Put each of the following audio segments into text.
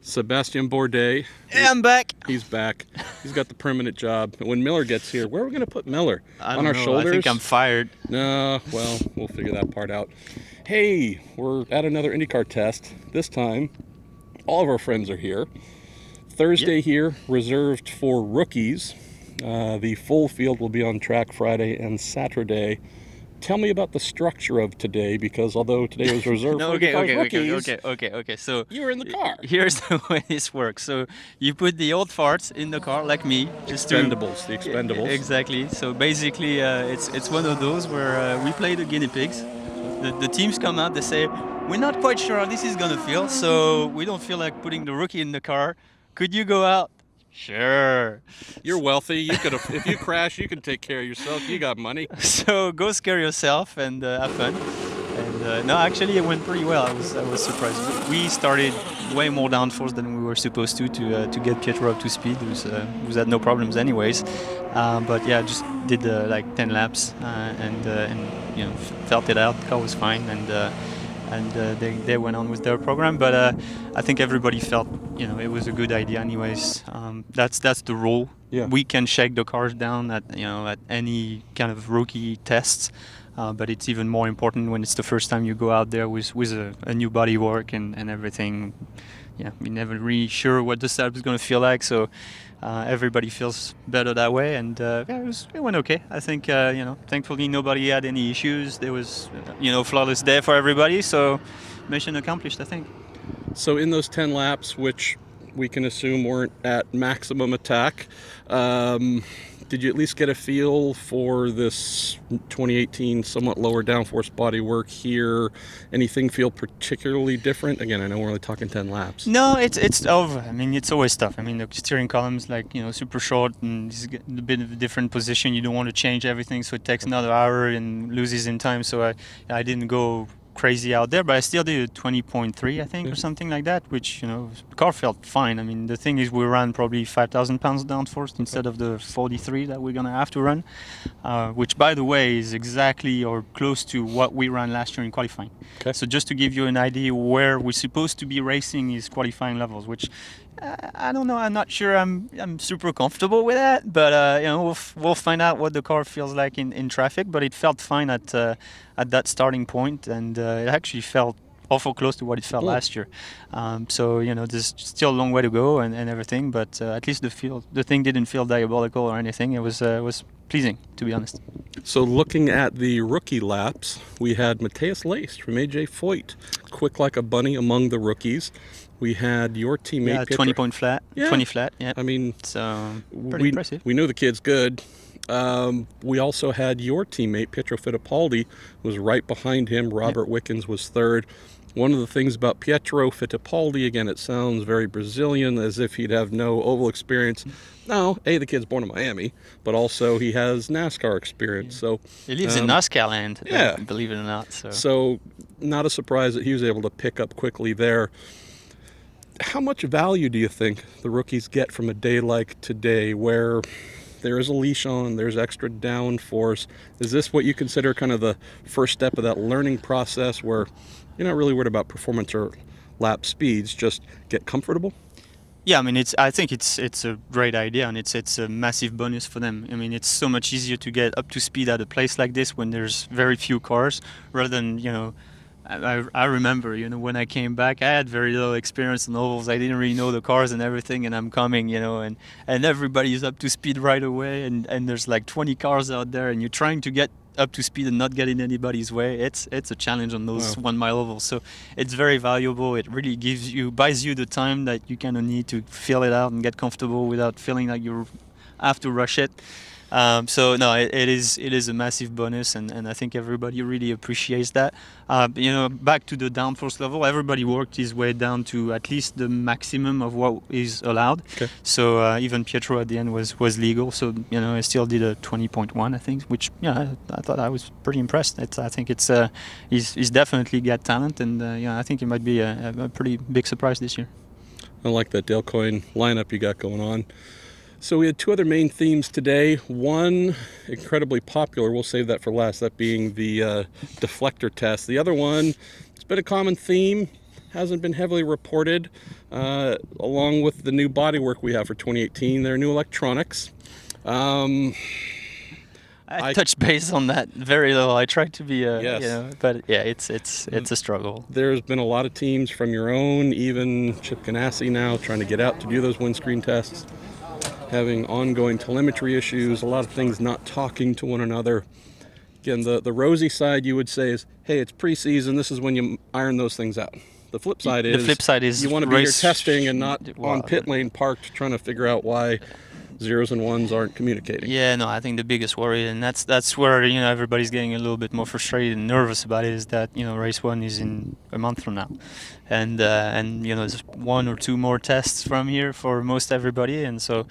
Sebastien Bourdais. Hey, I'm back. He's back. He's got the permanent job. When Miller gets here, where are we going to put Miller? On our shoulders? I think I'm fired. No, well, we'll figure that part out. Hey, we're at another IndyCar test. This time, all of our friends are here. Thursday here, reserved for rookies. The full field will be on track Friday and Saturday. Tell me about the structure of today, because although today was reserved for rookies, okay. So you were in the car. Here's the way this works. So you put the old farts in the car, like me, just the expendables. Exactly. So basically, it's one of those where we play the guinea pigs. The teams come out. They say, we're not quite sure how this is gonna feel, so we don't feel like putting the rookie in the car. Could you go out? Sure. You're wealthy. You could, if you crash, you can take care of yourself. You got money. So go scare yourself and have fun. And no, actually, it went pretty well. I was surprised. We started way more downforce than we were supposed to get Pietro up to speed. We had no problems anyways. But yeah, just did like 10 laps and you know, felt it out. The car was fine, and they went on with their program. But I think everybody felt, you know, it was a good idea anyways. That's the rule. Yeah. We can shake the cars down at any kind of rookie tests, but it's even more important when it's the first time you go out there with a new bodywork and everything. Yeah, you're never really sure what the setup is going to feel like, so everybody feels better that way, and it went okay. I think thankfully nobody had any issues. There was flawless day for everybody, so mission accomplished, I think. So in those 10 laps, which we can assume weren't at maximum attack, did you at least get a feel for this 2018 somewhat lower downforce bodywork here? Anything feel particularly different? Again, I know we're only talking 10 laps. No, it's over. I mean, it's always tough. I mean, the steering column's like, super short and it's a bit of a different position. You don't want to change everything, so it takes another hour and loses in time. So I didn't go crazy out there, but I still did a 20.3, I think, or something like that, which, the car felt fine. I mean, the thing is, we ran probably 5,000 pounds downforce instead of the 43 that we're going to have to run, which, by the way, is exactly or close to what we ran last year in qualifying. Okay. So just to give you an idea where we're supposed to be racing is qualifying levels, which I don't know. I'm not sure I'm super comfortable with that, but we'll find out what the car feels like in traffic. But it felt fine at that starting point, and it actually felt awful close to what it felt last year. So there's still a long way to go and everything, but at least the thing didn't feel diabolical or anything. It was pleasing, to be honest. So looking at the rookie laps, we had Matthias Leist from AJ Foyt, quick like a bunny among the rookies. We had your teammate, 20 point flat, yeah. 20 flat, yeah. I mean, so pretty impressive. We knew the kid's good. We also had your teammate, Pietro Fittipaldi, was right behind him. Robert Wickens was third. One of the things about Pietro Fittipaldi, again, it sounds very Brazilian, as if he'd have no oval experience. No, the kid's born in Miami, but also he has NASCAR experience. So he lives in NASCAR land, believe it or not. So not a surprise that he was able to pick up quickly there. How much value do you think the rookies get from a day like today, where there is a leash on, there's extra downforce? Is this what you consider kind of the first step of that learning process, where you're not really worried about performance or lap speeds, just get comfortable? Yeah, I mean, I think it's a great idea, and it's a massive bonus for them. I mean, it's so much easier to get up to speed at a place like this when there's very few cars, rather than I remember, when I came back, I had very little experience in ovals. I didn't really know the cars and everything, and I'm coming, and everybody's up to speed right away, and there's like 20 cars out there, and you're trying to get up to speed and not get in anybody's way. It's a challenge on those 1 mile ovals. So it's very valuable. It really buys you the time that you kind of need to feel it out and get comfortable without feeling like you have to rush it. So no, it is a massive bonus, and I think everybody really appreciates that. Back to the downforce level, everybody worked his way down to at least the maximum of what is allowed. Okay. So even Pietro at the end was legal. So I still did a 20.1, I think, which I thought I was pretty impressed. I think he's definitely got talent, and I think it might be a pretty big surprise this year. I like that Dale Coyne lineup you got going on. So we had two other main themes today. One, incredibly popular, we'll save that for last, that being the deflector test. The other one, it's been a common theme, hasn't been heavily reported, along with the new bodywork we have for 2018. There are new electronics. I touched base on that very little. I tried to be, Yes. you know, but yeah, it's a struggle. There's been a lot of teams from your own, even Chip Ganassi now, trying to get out to do those windscreen tests, having ongoing telemetry issues, a lot of things not talking to one another. Again, the rosy side you would say is, hey, it's preseason. This is when you iron those things out. The flip side is you want to be here testing and not on pit lane parked trying to figure out why zeros and ones aren't communicating. Yeah, no, I think the biggest worry, and that's where, you know, everybody's getting a little bit more frustrated and nervous about it, is that, you know, race 1 is in a month from now, and you know, there's 1 or 2 more tests from here for most everybody, and so,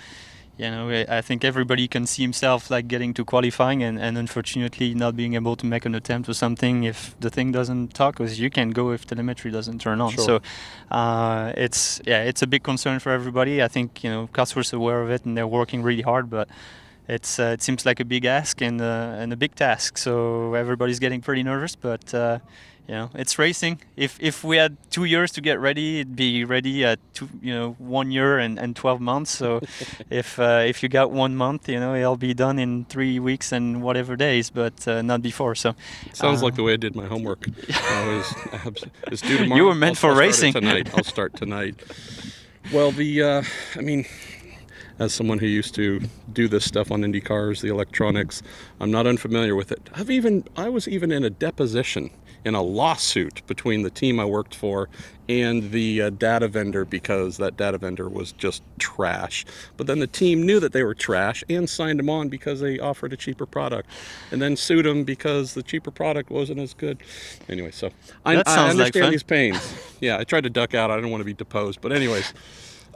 you know, I think everybody can see himself like getting to qualifying and unfortunately not being able to make an attempt or something if the thing doesn't talk, because you can go if telemetry doesn't turn on. Sure. So it's a big concern for everybody. I think, you know, Cosworth's aware of it and they're working really hard, but it seems like a big ask and a big task. So everybody's getting pretty nervous, but you know, it's racing. If we had 2 years to get ready, it'd be ready at 1 year and 12 months. So if you got 1 month, you know, it'll be done in 3 weeks and whatever days, but not before. So sounds like the way I did my homework. It's due tomorrow. You were meant for racing. I'll start tonight. Well, I mean, as someone who used to do this stuff on IndyCars, the electronics, I'm not unfamiliar with it. I was even in a deposition in a lawsuit between the team I worked for and the data vendor, because that data vendor was just trash. But then the team knew that they were trash and signed them on because they offered a cheaper product, and then sued them because the cheaper product wasn't as good. Anyway, so I understand these pains. Yeah, I tried to duck out. I didn't want to be deposed. But anyways,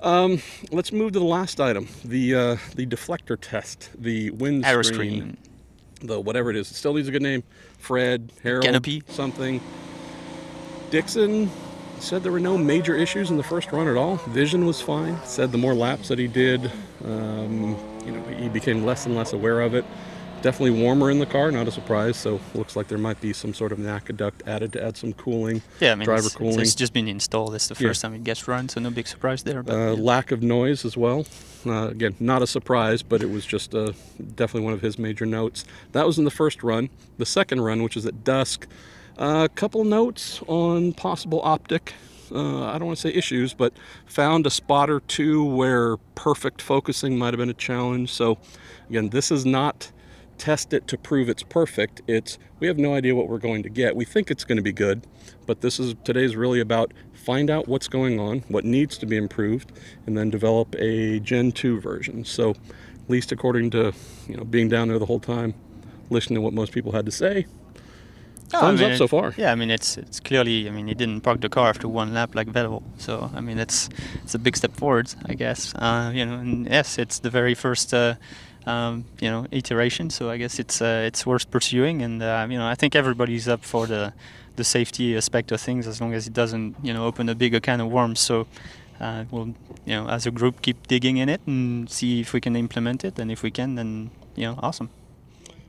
let's move to the last item, the deflector test, the windscreen, the whatever it is. It still needs a good name. Fred, Harold, Canopy, something. Dixon said there were no major issues in the first run at all. Vision was fine. Said the more laps that he did, you know, he became less and less aware of it. Definitely warmer in the car, not a surprise. So looks like there might be some sort of an aqueduct added to add some cooling. Yeah, I mean, driver cooling. It's just been installed. It's the first time it gets run, so no big surprise there. But, lack of noise as well. Again, not a surprise, but it was just definitely one of his major notes. That was in the first run. The second run, which is at dusk, a couple notes on possible optic. I don't want to say issues, but found a spot or two where perfect focusing might have been a challenge. So again, this is not test it to prove it's perfect. We have no idea what we're going to get. We think it's going to be good, but today's really about find out what's going on, what needs to be improved, and then develop a Gen 2 version. So at least according to, you know, being down there the whole time, listening to what most people had to say, thumbs up so far. Yeah, I mean, it's clearly, I mean, he didn't park the car after 1 lap like Vettel. So, I mean, it's a big step forward, I guess. You know, and yes, it's the very first you know, iteration, so I guess it's worth pursuing, and you know, I think everybody's up for the safety aspect of things, as long as it doesn't, you know, open a bigger can of worms. So we'll, you know, as a group, keep digging in it and see if we can implement it, and if we can, then, you know, awesome.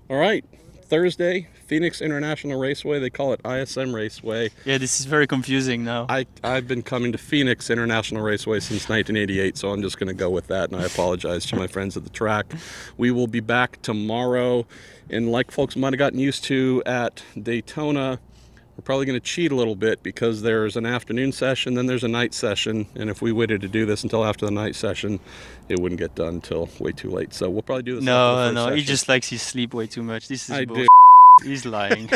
All right, Thursday, Phoenix International Raceway. They call it ISM Raceway. Yeah, this is very confusing now. I've been coming to Phoenix International Raceway since 1988, so I'm just going to go with that, and I apologize to my friends at the track. We will be back tomorrow, and like folks might have gotten used to at Daytona, we're probably going to cheat a little bit because there's an afternoon session, then there's a night session, and if we waited to do this until after the night session, it wouldn't get done until way too late. So we'll probably do this after the first session. He just likes his sleep way too much. This is bullshit. He's lying.